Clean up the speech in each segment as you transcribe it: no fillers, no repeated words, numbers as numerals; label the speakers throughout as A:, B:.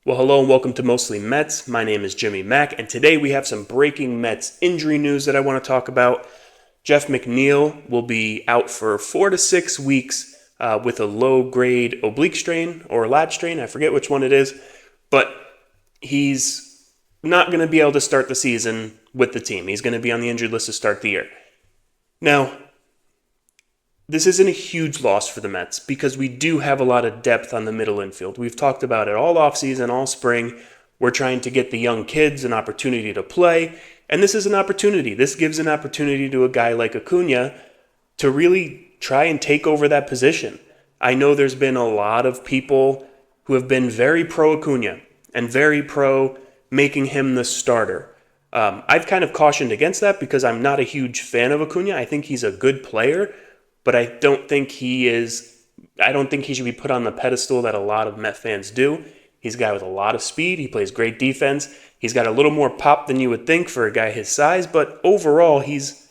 A: Well, hello and welcome to Mostly Mets. My name is Jimmy Mack, and today we have some breaking Mets injury news that I want to talk about. Jeff McNeil will be out for 4 to 6 weeks with a low-grade oblique strain or lat strain. I forget which one it is, but he's not going to be able to start the season with the team. He's going to be on the injured list to start the year. Now, this isn't a huge loss for the Mets because we do have a lot of depth on the middle infield. We've talked about it all offseason, all spring. We're trying to get the young kids an opportunity to play, and this is an opportunity. This gives an opportunity to a guy like Acuna to really try and take over that position. I know there's been a lot of people who have been very pro Acuna and very pro making him the starter. I've kind of cautioned against that because I'm not a huge fan of Acuna. I think he's a good player, but I don't think he should be put on the pedestal that a lot of Met fans do. He's a guy with a lot of speed. He plays great defense. He's got a little more pop than you would think for a guy his size, but overall, he's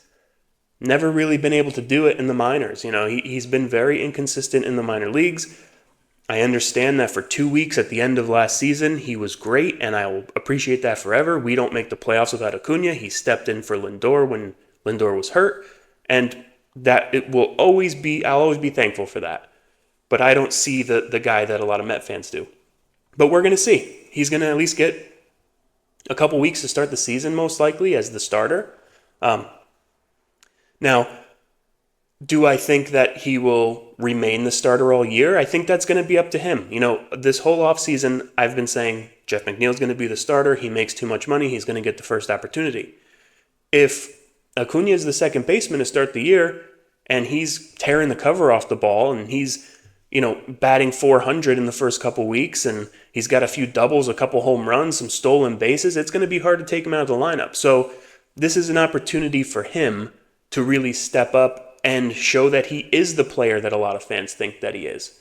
A: never really been able to do it in the minors. He's been very inconsistent in the minor leagues. I understand that for 2 weeks at the end of last season, he was great, and I will appreciate that forever. We don't make the playoffs without Acuna. He stepped in for Lindor when Lindor was hurt, and that I'll always be thankful for that. But I don't see the guy that a lot of Met fans do. But we're going to see. He's going to at least get a couple weeks to start the season, most likely, as the starter. Now, do I think that he will remain the starter all year? I think that's going to be up to him. This whole offseason, I've been saying Jeff McNeil's going to be the starter. He makes too much money. He's going to get the first opportunity. If Acuna is the second baseman to start the year, and he's tearing the cover off the ball, and he's, batting 400 in the first couple weeks, and he's got a few doubles, a couple home runs, some stolen bases. It's going to be hard to take him out of the lineup. So this is an opportunity for him to really step up and show that he is the player that a lot of fans think that he is.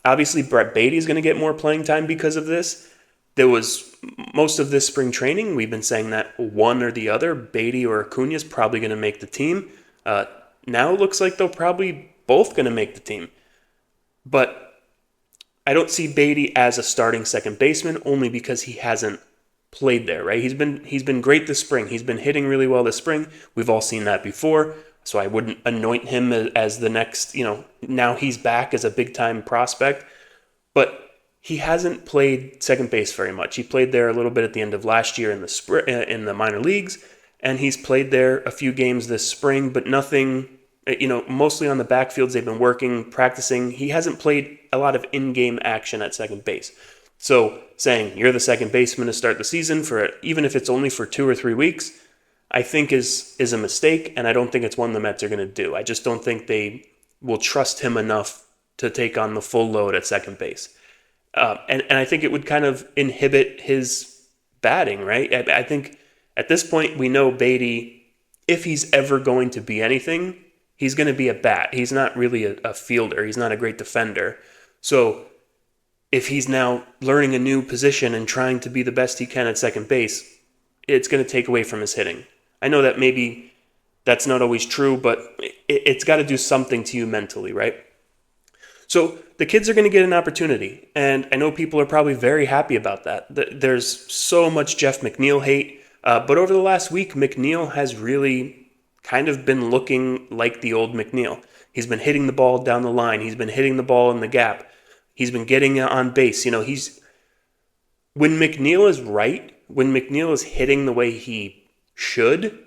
A: Obviously, Baty is going to get more playing time because of this. There was most of this spring training, we've been saying that one or the other, Baty or Acuna, is probably going to make the team. Now it looks like they're probably both going to make the team. But I don't see Baty as a starting second baseman only because he hasn't played there, right? He's been great this spring. He's been hitting really well this spring. We've all seen that before. So I wouldn't anoint him as the next, now he's back as a big-time prospect. But he hasn't played second base very much. He played there a little bit at the end of last year in the minor leagues, and he's played there a few games this spring, but nothing, mostly on the backfields. They've been working, practicing. He hasn't played a lot of in-game action at second base. So saying you're the second baseman to start the season, for even if it's only for 2 or 3 weeks, I think is a mistake, and I don't think it's one the Mets are going to do. I just don't think they will trust him enough to take on the full load at second base. And I think it would kind of inhibit his batting, right? I think at this point we know Baty, if he's ever going to be anything, he's going to be a bat. He's not really a fielder. He's not a great defender. So if he's now learning a new position and trying to be the best he can at second base, it's going to take away from his hitting. I know that maybe that's not always true, but it's got to do something to you mentally, right? So the kids are going to get an opportunity, and I know people are probably very happy about that. There's so much Jeff McNeil hate, but over the last week, McNeil has really kind of been looking like the old McNeil. He's been hitting the ball down the line. He's been hitting the ball in the gap. He's been getting on base. When McNeil is right, when McNeil is hitting the way he should,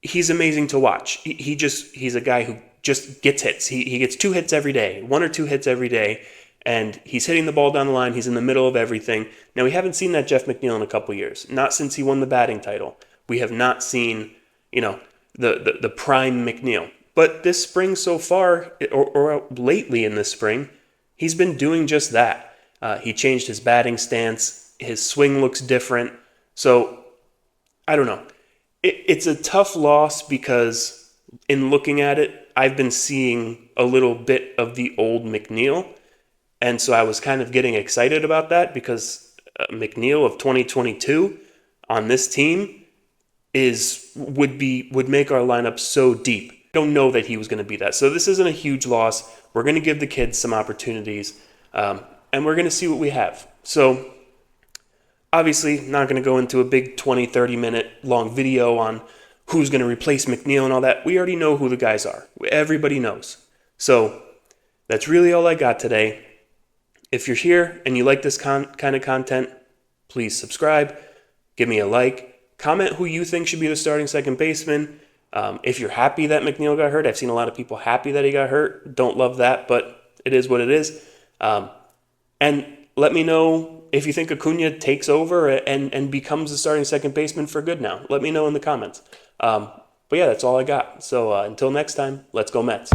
A: he's amazing to watch. He's a guy who just gets hits. He gets 2 hits every day, 1 or 2 hits every day, and he's hitting the ball down the line. He's in the middle of everything. Now, we haven't seen that Jeff McNeil in a couple years, not since he won the batting title. We have not seen, the prime McNeil. But this spring so far, or lately in this spring, he's been doing just that. He changed his batting stance. His swing looks different. So, I don't know. It's a tough loss because in looking at it, I've been seeing a little bit of the old McNeil. And so I was kind of getting excited about that because McNeil of 2022 on this team would make our lineup so deep. I don't know that he was going to be that. So this isn't a huge loss. We're going to give the kids some opportunities, and we're going to see what we have. So obviously, not going to go into a big 20, 30-minute long video on who's going to replace McNeil and all that. We already know who the guys are. Everybody knows. So that's really all I got today. If you're here and you like this kind of content, please subscribe, give me a like, comment who you think should be the starting second baseman. If you're happy that McNeil got hurt, I've seen a lot of people happy that he got hurt. Don't love that, but it is what it is. And let me know if you think Acuna takes over and becomes the starting second baseman for good now. Let me know in the comments. But yeah, that's all I got. So until next time, let's go Mets.